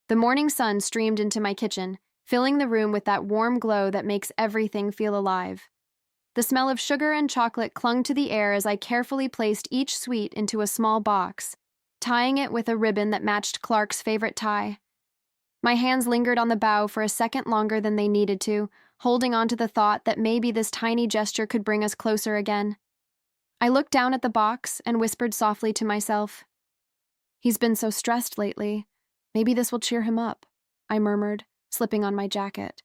The morning sun streamed into my kitchen, filling the room with that warm glow that makes everything feel alive. The smell of sugar and chocolate clung to the air as I carefully placed each sweet into a small box, tying it with a ribbon that matched Clark's favorite tie. My hands lingered on the bow for a second longer than they needed to, holding on to the thought that maybe this tiny gesture could bring us closer again. I looked down at the box and whispered softly to myself. "He's been so stressed lately. Maybe this will cheer him up," I murmured, slipping on my jacket.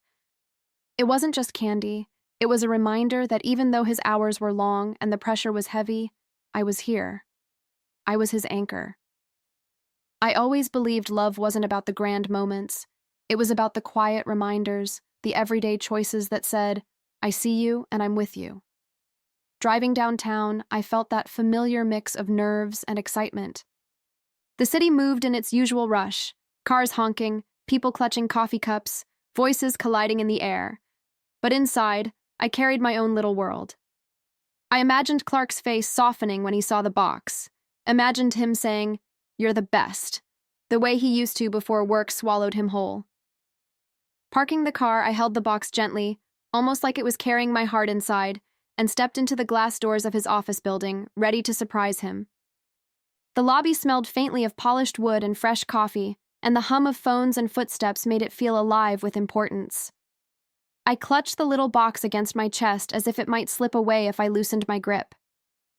It wasn't just candy. It was a reminder that even though his hours were long and the pressure was heavy, I was here. I was his anchor. I always believed love wasn't about the grand moments. It was about the quiet reminders, the everyday choices that said, "I see you and I'm with you." Driving downtown, I felt that familiar mix of nerves and excitement. The city moved in its usual rush, cars honking, people clutching coffee cups, voices colliding in the air. But inside, I carried my own little world. I imagined Clark's face softening when he saw the box, imagined him saying, "You're the best," the way he used to before work swallowed him whole. Parking the car, I held the box gently, almost like it was carrying my heart inside, and stepped into the glass doors of his office building, ready to surprise him. The lobby smelled faintly of polished wood and fresh coffee, and the hum of phones and footsteps made it feel alive with importance. I clutched the little box against my chest as if it might slip away if I loosened my grip.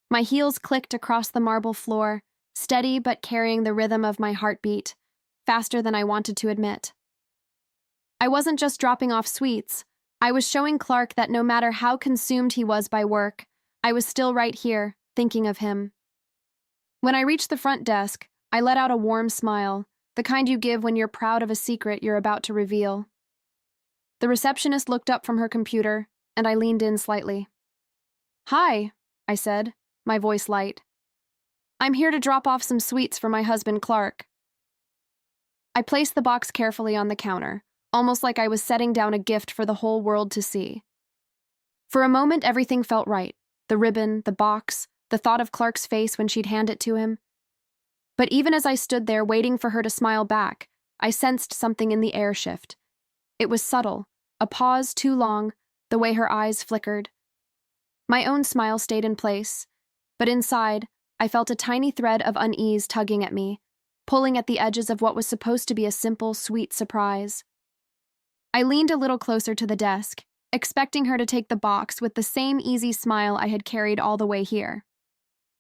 My heels clicked across the marble floor, steady but carrying the rhythm of my heartbeat, faster than I wanted to admit. I wasn't just dropping off sweets. I was showing Clark that no matter how consumed he was by work, I was still right here, thinking of him. When I reached the front desk, I let out a warm smile, the kind you give when you're proud of a secret you're about to reveal. The receptionist looked up from her computer, and I leaned in slightly. "Hi," I said, my voice light. "I'm here to drop off some sweets for my husband, Clark." I placed the box carefully on the counter, almost like I was setting down a gift for the whole world to see. For a moment, everything felt right. The ribbon, the box, the thought of Clark's face when she'd hand it to him. But even as I stood there waiting for her to smile back, I sensed something in the air shift. It was subtle, a pause too long, the way her eyes flickered. My own smile stayed in place, but inside, I felt a tiny thread of unease tugging at me, pulling at the edges of what was supposed to be a simple, sweet surprise. I leaned a little closer to the desk, expecting her to take the box with the same easy smile I had carried all the way here.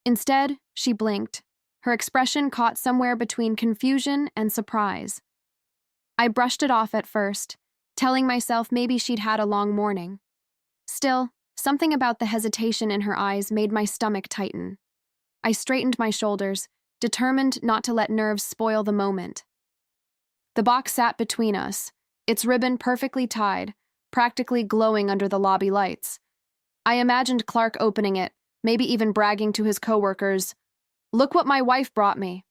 Instead, she blinked, her expression caught somewhere between confusion and surprise. I brushed it off at first, telling myself maybe she'd had a long morning. Still, something about the hesitation in her eyes made my stomach tighten. I straightened my shoulders, determined not to let nerves spoil the moment. The box sat between us, its ribbon perfectly tied, practically glowing under the lobby lights. I imagined Clark opening it, maybe even bragging to his coworkers, "Look what my wife brought me."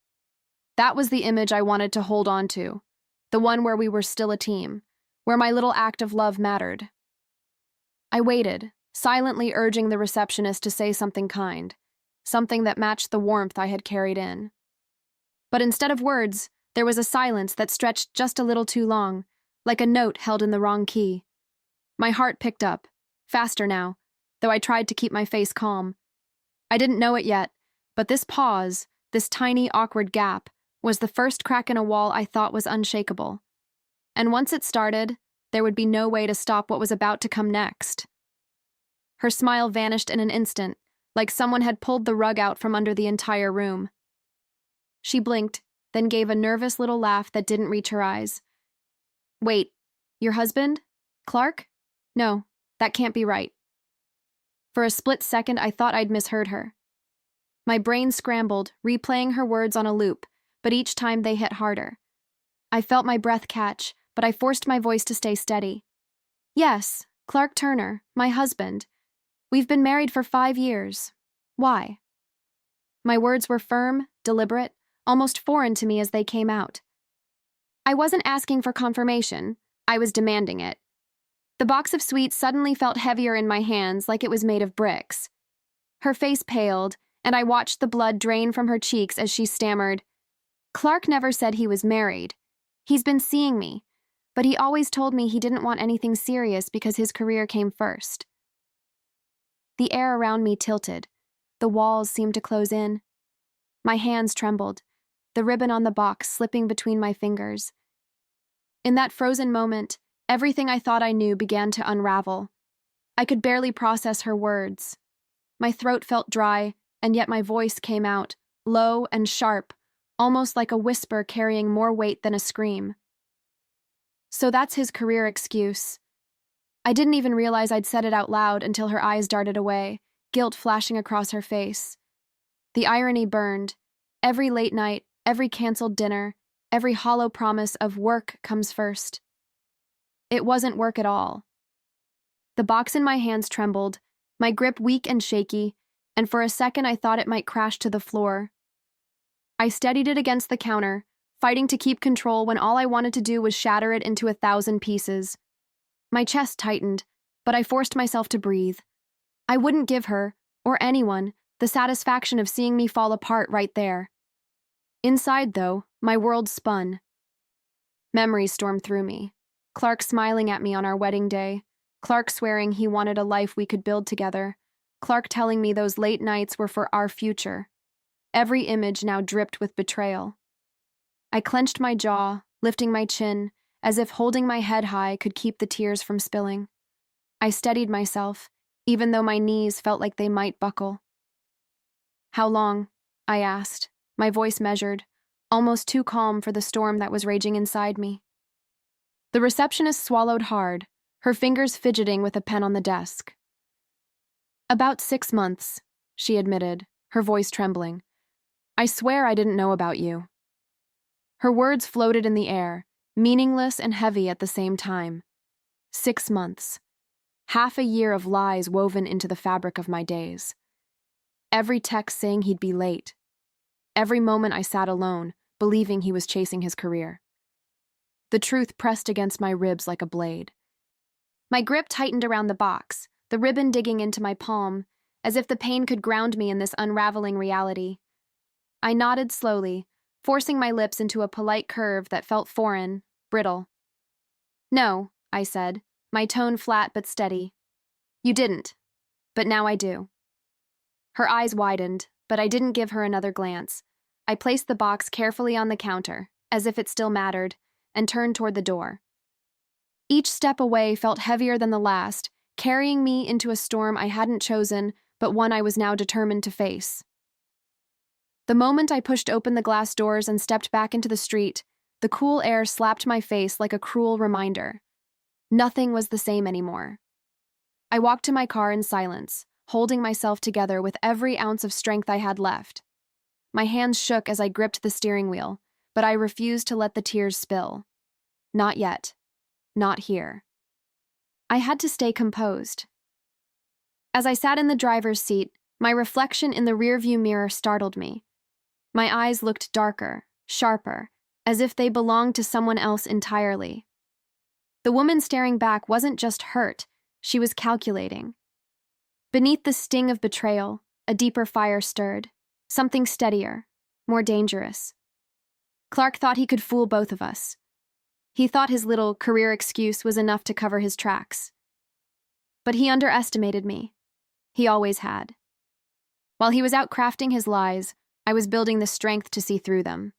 That was the image I wanted to hold on to, the one where we were still a team, where my little act of love mattered. I waited, silently urging the receptionist to say something kind, something that matched the warmth I had carried in. But instead of words, there was a silence that stretched just a little too long, like a note held in the wrong key. My heart picked up, faster now, though I tried to keep my face calm. I didn't know it yet, but this pause, this tiny, awkward gap, was the first crack in a wall I thought was unshakable. And once it started, there would be no way to stop what was about to come next. Her smile vanished in an instant, like someone had pulled the rug out from under the entire room. She blinked, then gave a nervous little laugh that didn't reach her eyes. "Wait, your husband? Clark? No, that can't be right." For a split second, I thought I'd misheard her. My brain scrambled, replaying her words on a loop, but each time they hit harder. I felt my breath catch, but I forced my voice to stay steady. "Yes, Clark Turner, my husband. We've been married for 5 years. Why?" My words were firm, deliberate, almost foreign to me as they came out. I wasn't asking for confirmation, I was demanding it. The box of sweets suddenly felt heavier in my hands, like it was made of bricks. Her face paled, and I watched the blood drain from her cheeks as she stammered, "Clark never said he was married. He's been seeing me, but he always told me he didn't want anything serious because his career came first. The air around me tilted. The walls seemed to close in. My hands trembled, the ribbon on the box slipping between my fingers. In that frozen moment, everything I thought I knew began to unravel. I could barely process her words. My throat felt dry, and yet my voice came out, low and sharp, almost like a whisper carrying more weight than a scream. So that's his career excuse. I didn't even realize I'd said it out loud until her eyes darted away, guilt flashing across her face. The irony burned. Every late night, every canceled dinner, every hollow promise of work comes first. It wasn't work at all. The box in my hands trembled, my grip weak and shaky, and for a second I thought it might crash to the floor. I steadied it against the counter, fighting to keep control when all I wanted to do was shatter it into 1,000 pieces. My chest tightened, but I forced myself to breathe. I wouldn't give her, or anyone, the satisfaction of seeing me fall apart right there. Inside, though, my world spun. Memories stormed through me. Clark smiling at me on our wedding day. Clark swearing he wanted a life we could build together. Clark telling me those late nights were for our future. Every image now dripped with betrayal. I clenched my jaw, lifting my chin, as if holding my head high could keep the tears from spilling. I steadied myself, even though my knees felt like they might buckle. "How long?" I asked, my voice measured, almost too calm for the storm that was raging inside me. The receptionist swallowed hard, her fingers fidgeting with a pen on the desk. "About 6 months," she admitted, her voice trembling. "I swear I didn't know about you." Her words floated in the air, meaningless and heavy at the same time. 6 months. Half a year of lies woven into the fabric of my days. Every text saying he'd be late. Every moment I sat alone, believing he was chasing his career. The truth pressed against my ribs like a blade. My grip tightened around the box, the ribbon digging into my palm, as if the pain could ground me in this unraveling reality. I nodded slowly, forcing my lips into a polite curve that felt foreign, brittle. "No," I said, my tone flat but steady. "You didn't, but now I do." Her eyes widened, but I didn't give her another glance. I placed the box carefully on the counter, as if it still mattered, and turned toward the door. Each step away felt heavier than the last, carrying me into a storm I hadn't chosen, but one I was now determined to face. The moment I pushed open the glass doors and stepped back into the street, the cool air slapped my face like a cruel reminder. Nothing was the same anymore. I walked to my car in silence, holding myself together with every ounce of strength I had left. My hands shook as I gripped the steering wheel, but I refused to let the tears spill. Not yet. Not here. I had to stay composed. As I sat in the driver's seat, my reflection in the rearview mirror startled me. My eyes looked darker, sharper, as if they belonged to someone else entirely. The woman staring back wasn't just hurt, she was calculating. Beneath the sting of betrayal, a deeper fire stirred, something steadier, more dangerous. Clark thought he could fool both of us. He thought his little career excuse was enough to cover his tracks. But he underestimated me. He always had. While he was out crafting his lies, I was building the strength to see through them.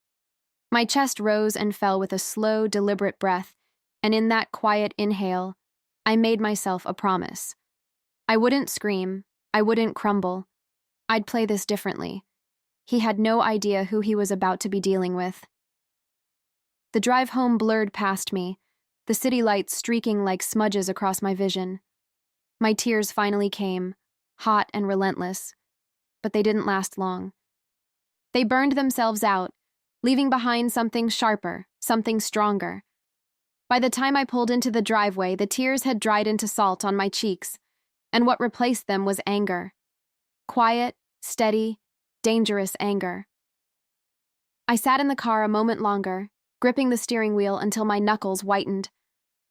My chest rose and fell with a slow, deliberate breath, and in that quiet inhale, I made myself a promise. I wouldn't scream, I wouldn't crumble. I'd play this differently. He had no idea who he was about to be dealing with. The drive home blurred past me, the city lights streaking like smudges across my vision. My tears finally came, hot and relentless, but they didn't last long. They burned themselves out, leaving behind something sharper, something stronger. By the time I pulled into the driveway, the tears had dried into salt on my cheeks, and what replaced them was anger. Quiet, steady, dangerous anger. I sat in the car a moment longer, gripping the steering wheel until my knuckles whitened.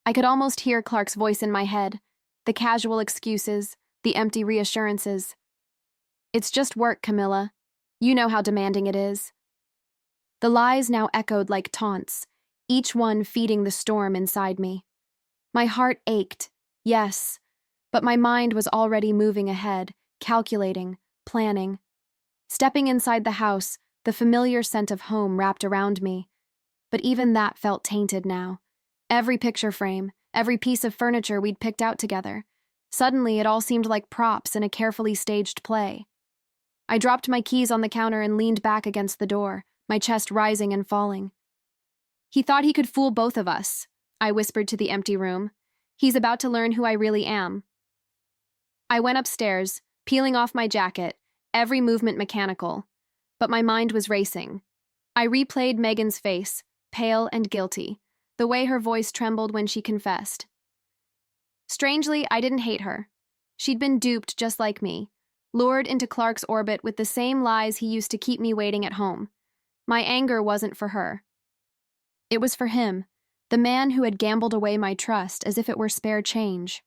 I could almost hear Clark's voice in my head, the casual excuses, the empty reassurances. "It's just work, Camilla. You know how demanding it is." The lies now echoed like taunts, each one feeding the storm inside me. My heart ached, yes, but my mind was already moving ahead, calculating, planning. Stepping inside the house, the familiar scent of home wrapped around me. But even that felt tainted now. Every picture frame, every piece of furniture we'd picked out together. Suddenly, it all seemed like props in a carefully staged play. I dropped my keys on the counter and leaned back against the door, my chest rising and falling. He thought he could fool both of us, I whispered to the empty room. He's about to learn who I really am. I went upstairs, peeling off my jacket, every movement mechanical. But my mind was racing. I replayed Megan's face, pale and guilty, the way her voice trembled when she confessed. Strangely, I didn't hate her. She'd been duped just like me, lured into Clark's orbit with the same lies he used to keep me waiting at home. My anger wasn't for her. It was for him, the man who had gambled away my trust as if it were spare change.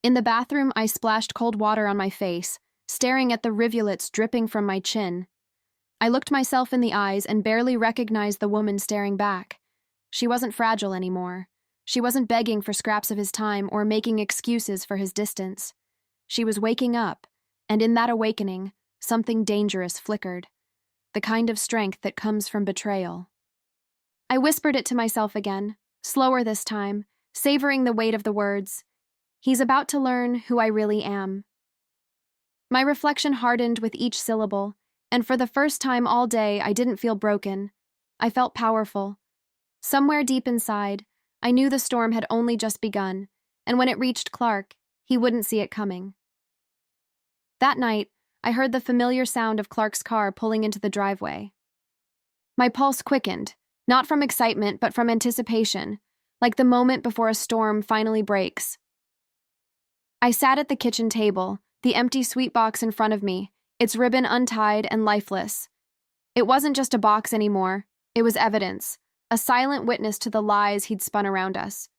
In the bathroom, I splashed cold water on my face, staring at the rivulets dripping from my chin. I looked myself in the eyes and barely recognized the woman staring back. She wasn't fragile anymore. She wasn't begging for scraps of his time or making excuses for his distance. She was waking up, and in that awakening, something dangerous flickered. The kind of strength that comes from betrayal. I whispered it to myself again, slower this time, savoring the weight of the words. He's about to learn who I really am. My reflection hardened with each syllable, and for the first time all day, I didn't feel broken. I felt powerful. Somewhere deep inside, I knew the storm had only just begun, and when it reached Clark, he wouldn't see it coming. That night, I heard the familiar sound of Clark's car pulling into the driveway. My pulse quickened, not from excitement but from anticipation, like the moment before a storm finally breaks. I sat at the kitchen table, the empty sweet box in front of me, its ribbon untied and lifeless. It wasn't just a box anymore, it was evidence, a silent witness to the lies he'd spun around us.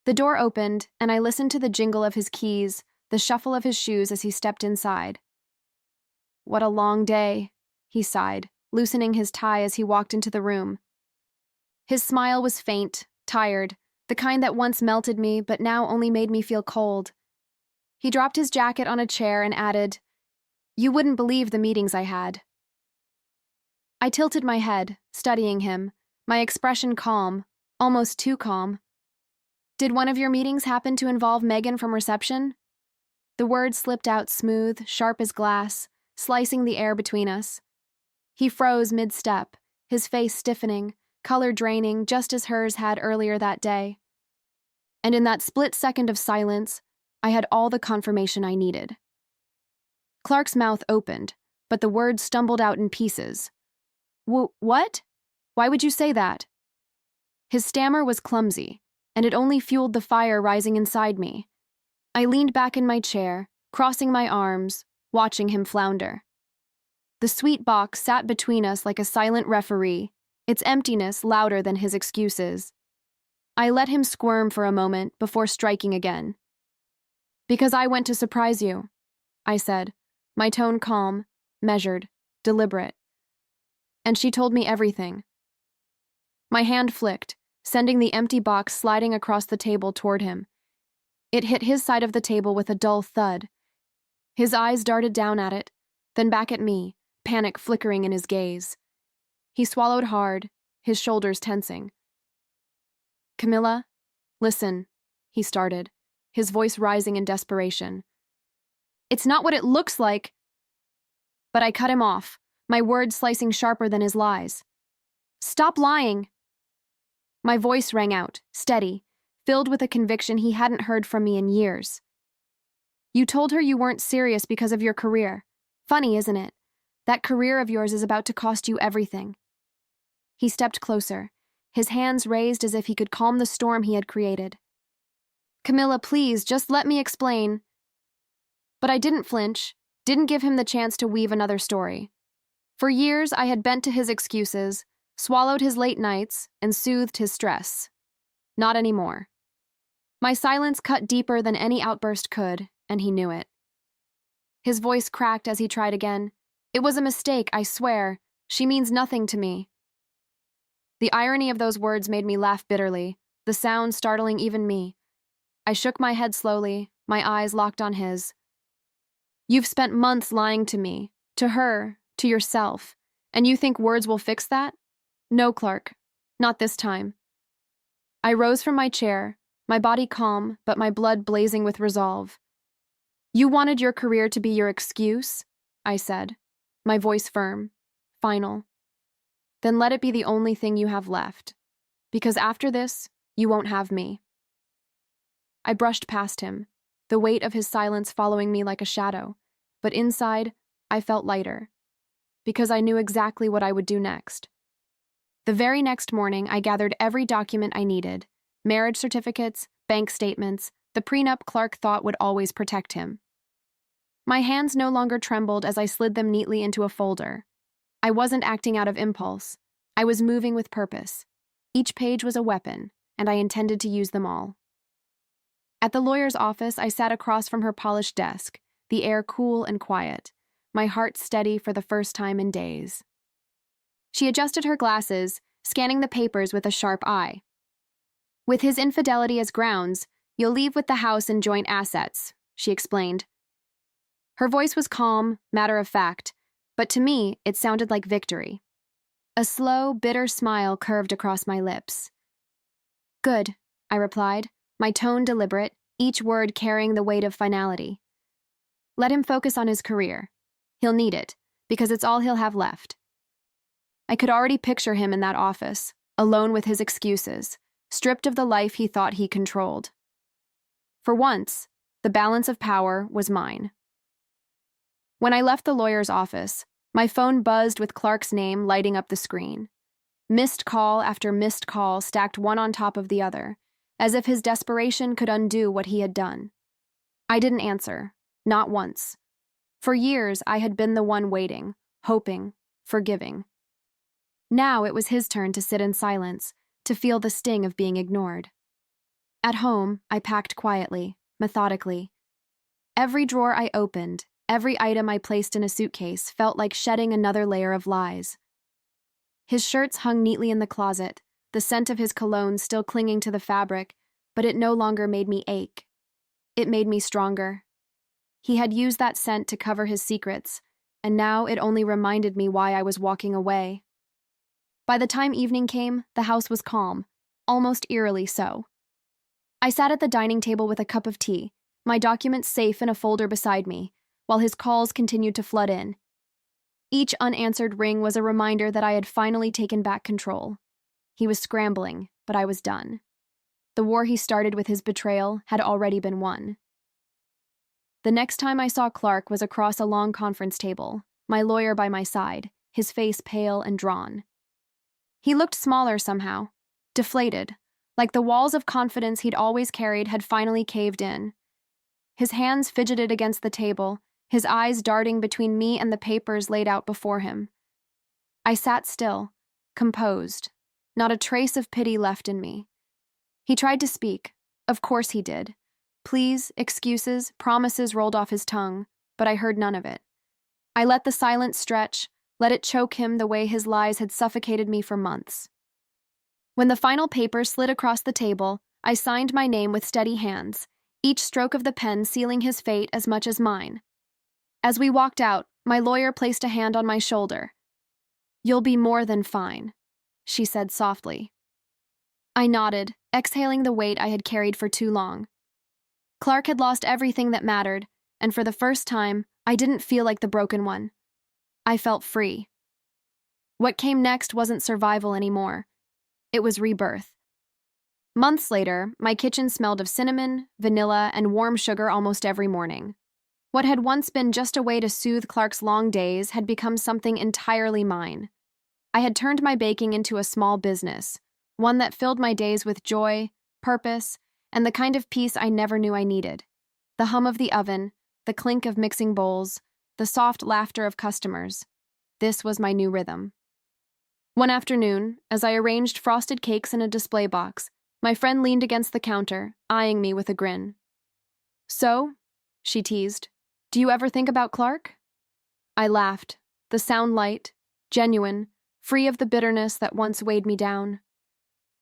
The door opened, and I listened to the jingle of his keys, the shuffle of his shoes as he stepped inside. What a long day, he sighed, loosening his tie as he walked into the room. His smile was faint, tired, the kind that once melted me but now only made me feel cold. He dropped his jacket on a chair and added, "You wouldn't believe the meetings I had." I tilted my head, studying him, my expression calm, almost too calm. "Did one of your meetings happen to involve Megan from reception?" The words slipped out smooth, sharp as glass, slicing the air between us. He froze mid-step, his face stiffening, color draining just as hers had earlier that day. And in that split second of silence, I had all the confirmation I needed. Clark's mouth opened, but the words stumbled out in pieces. What? Why would you say that?" His stammer was clumsy, and it only fueled the fire rising inside me. I leaned back in my chair, crossing my arms, watching him flounder. The sweet box sat between us like a silent referee, its emptiness louder than his excuses. I let him squirm for a moment before striking again. "Because I went to surprise you," I said, my tone calm, measured, deliberate. "And she told me everything." My hand flicked, sending the empty box sliding across the table toward him. It hit his side of the table with a dull thud. His eyes darted down at it, then back at me, panic flickering in his gaze. He swallowed hard, his shoulders tensing. "Camilla, listen," he started, his voice rising in desperation. "It's not what it looks like." But I cut him off, my words slicing sharper than his lies. "Stop lying." My voice rang out, steady, filled with a conviction he hadn't heard from me in years. "You told her you weren't serious because of your career. Funny, isn't it? That career of yours is about to cost you everything." He stepped closer, his hands raised as if he could calm the storm he had created. "Camilla, please, just let me explain." But I didn't flinch, didn't give him the chance to weave another story. For years, I had bent to his excuses, swallowed his late nights, and soothed his stress. Not anymore. My silence cut deeper than any outburst could, and he knew it. His voice cracked as he tried again. "It was a mistake, I swear. She means nothing to me." The irony of those words made me laugh bitterly, the sound startling even me. I shook my head slowly, my eyes locked on his. You've spent months lying to me, to her, to yourself, and you think words will fix that? No, Clark. Not this time. I rose from my chair, my body calm, but my blood blazing with resolve. You wanted your career to be your excuse? I said, my voice firm, final. Then let it be the only thing you have left. Because after this, you won't have me. I brushed past him, the weight of his silence following me like a shadow, but inside, I felt lighter, because I knew exactly what I would do next. The very next morning, I gathered every document I needed, marriage certificates, bank statements, the prenup Clark thought would always protect him. My hands no longer trembled as I slid them neatly into a folder. I wasn't acting out of impulse. I was moving with purpose. Each page was a weapon, and I intended to use them all. At the lawyer's office, I sat across from her polished desk, the air cool and quiet, my heart steady for the first time in days. She adjusted her glasses, scanning the papers with a sharp eye. With his infidelity as grounds, you'll leave with the house and joint assets, she explained. Her voice was calm, matter-of-fact, but to me, it sounded like victory. A slow, bitter smile curved across my lips. Good, I replied, my tone deliberate, each word carrying the weight of finality. Let him focus on his career. He'll need it, because it's all he'll have left. I could already picture him in that office, alone with his excuses, stripped of the life he thought he controlled. For once, the balance of power was mine. When I left the lawyer's office, my phone buzzed with Clark's name lighting up the screen. Missed call after missed call stacked one on top of the other, as if his desperation could undo what he had done. I didn't answer, not once. For years, I had been the one waiting, hoping, forgiving. Now it was his turn to sit in silence, to feel the sting of being ignored. At home, I packed quietly, methodically. Every drawer I opened, every item I placed in a suitcase felt like shedding another layer of lies. His shirts hung neatly in the closet, the scent of his cologne still clinging to the fabric, but it no longer made me ache. It made me stronger. He had used that scent to cover his secrets, and now it only reminded me why I was walking away. By the time evening came, the house was calm, almost eerily so. I sat at the dining table with a cup of tea, my documents safe in a folder beside me, while his calls continued to flood in. Each unanswered ring was a reminder that I had finally taken back control. He was scrambling, but I was done. The war he started with his betrayal had already been won. The next time I saw Clark was across a long conference table, my lawyer by my side, his face pale and drawn. He looked smaller somehow, deflated, like the walls of confidence he'd always carried had finally caved in. His hands fidgeted against the table, his eyes darting between me and the papers laid out before him. I sat still, composed, not a trace of pity left in me. He tried to speak. Of course he did. Pleas, excuses, promises rolled off his tongue, but I heard none of it. I let the silence stretch, let it choke him the way his lies had suffocated me for months. When the final paper slid across the table, I signed my name with steady hands, each stroke of the pen sealing his fate as much as mine. As we walked out, my lawyer placed a hand on my shoulder. "You'll be more than fine," she said softly. I nodded, exhaling the weight I had carried for too long. Clark had lost everything that mattered, and for the first time, I didn't feel like the broken one. I felt free. What came next wasn't survival anymore. It was rebirth. Months later, my kitchen smelled of cinnamon, vanilla, and warm sugar almost every morning. What had once been just a way to soothe Clark's long days had become something entirely mine. I had turned my baking into a small business, one that filled my days with joy, purpose, and the kind of peace I never knew I needed. The hum of the oven, the clink of mixing bowls, the soft laughter of customers. This was my new rhythm. One afternoon, as I arranged frosted cakes in a display box, my friend leaned against the counter, eyeing me with a grin. "So," she teased, "do you ever think about Clark?" I laughed, the sound light, genuine, free of the bitterness that once weighed me down.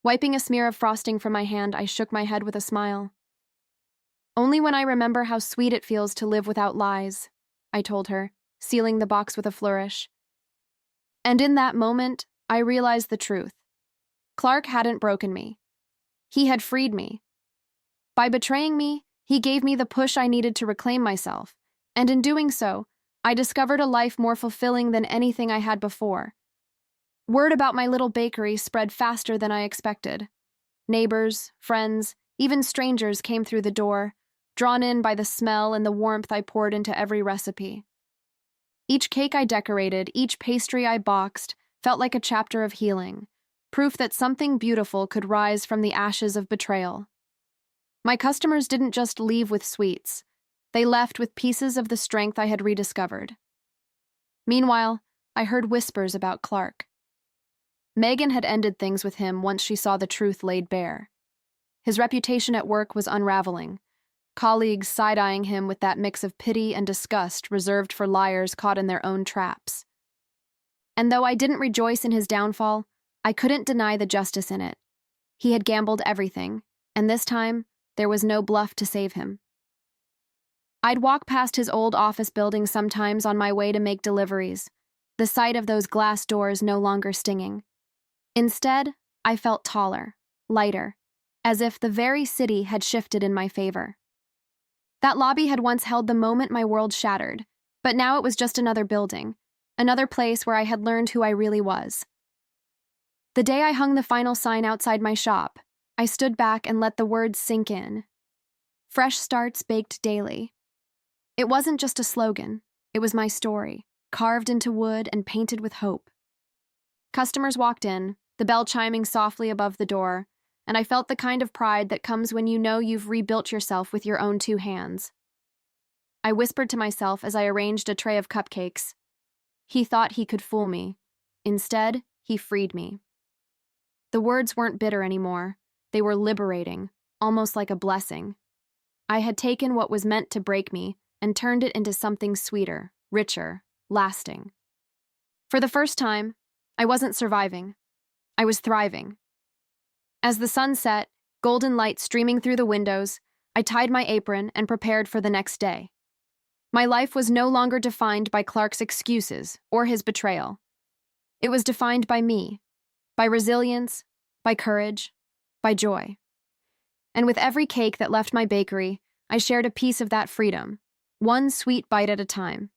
Wiping a smear of frosting from my hand, I shook my head with a smile. Only when I remember how sweet it feels to live without lies, I told her, sealing the box with a flourish. And in that moment, I realized the truth. Clark hadn't broken me. He had freed me. By betraying me, he gave me the push I needed to reclaim myself, and in doing so, I discovered a life more fulfilling than anything I had before. Word about my little bakery spread faster than I expected. Neighbors, friends, even strangers came through the door, drawn in by the smell and the warmth I poured into every recipe. Each cake I decorated, each pastry I boxed, felt like a chapter of healing, proof that something beautiful could rise from the ashes of betrayal. My customers didn't just leave with sweets. They left with pieces of the strength I had rediscovered. Meanwhile, I heard whispers about Clark. Megan had ended things with him once she saw the truth laid bare. His reputation at work was unraveling, colleagues side-eyeing him with that mix of pity and disgust reserved for liars caught in their own traps. And though I didn't rejoice in his downfall, I couldn't deny the justice in it. He had gambled everything, and this time, there was no bluff to save him. I'd walk past his old office building sometimes on my way to make deliveries, the sight of those glass doors no longer stinging. Instead, I felt taller, lighter, as if the very city had shifted in my favor. That lobby had once held the moment my world shattered, but now it was just another building, another place where I had learned who I really was. The day I hung the final sign outside my shop, I stood back and let the words sink in. Fresh starts baked daily. It wasn't just a slogan, it was my story, carved into wood and painted with hope. Customers walked in, the bell chiming softly above the door, and I felt the kind of pride that comes when you know you've rebuilt yourself with your own two hands. I whispered to myself as I arranged a tray of cupcakes. He thought he could fool me. Instead, he freed me. The words weren't bitter anymore. They were liberating, almost like a blessing. I had taken what was meant to break me and turned it into something sweeter, richer, lasting. For the first time, I wasn't surviving. I was thriving. As the sun set, golden light streaming through the windows, I tied my apron and prepared for the next day. My life was no longer defined by Clark's excuses or his betrayal. It was defined by me, by resilience, by courage, by joy. And with every cake that left my bakery, I shared a piece of that freedom, one sweet bite at a time.